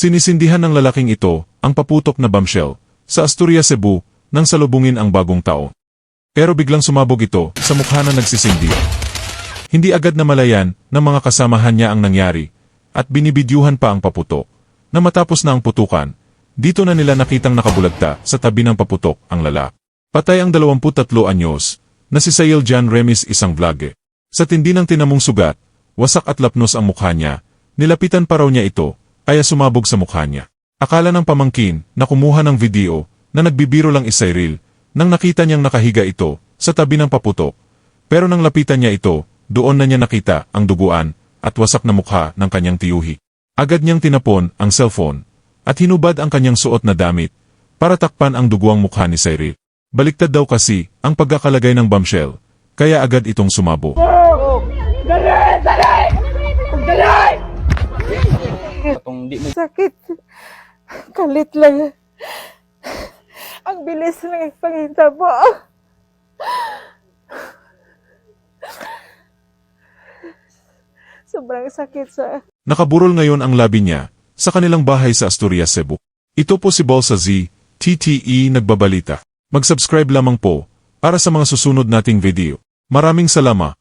Sinisindihan ng lalaking ito ang paputok na bombshell sa Asturias, Cebu nang salubungin ang bagong taon. Pero biglang sumabog ito sa mukha na nagsisindi. Hindi agad na malayan ng mga kasamahan niya ang nangyari at binibidyuhan pa ang paputok. Na matapos na ang putukan, dito na nila nakitang nakabulagta sa tabi ng paputok ang lalaki. Patay ang 23 anyos na si Sail John Remis, isang vlogger. Sa tindi ng tinamong sugat, wasak at lapnos ang mukha niya, nilapitan pa raw niya ito, kaya sumabog sa mukha niya. Akala ng pamangkin na kumuha ng video na nagbibiro lang Cyril nang nakita niyang nakahiga ito sa tabi ng paputok. Pero nang lapitan niya ito, doon na niya nakita ang duguan at wasak na mukha ng kanyang tiyuhi. Agad niyang tinapon ang cellphone at hinubad ang kanyang suot na damit para takpan ang duguang mukha ni Cyril. Baliktad daw kasi ang pagkakalagay ng bombshell, kaya agad itong sumabo. Dali! Dali! Dali! Sakit. Kalit lang. Ang bilis ng pangitabo. Sobrang sakit sa... Nakaburol ngayon ang labi niya sa kanilang bahay sa Asturias, Cebu. Ito po si Bolsa Z, TTE Nagbabalita. Mag-subscribe lamang po para sa mga susunod nating video. Maraming salamat.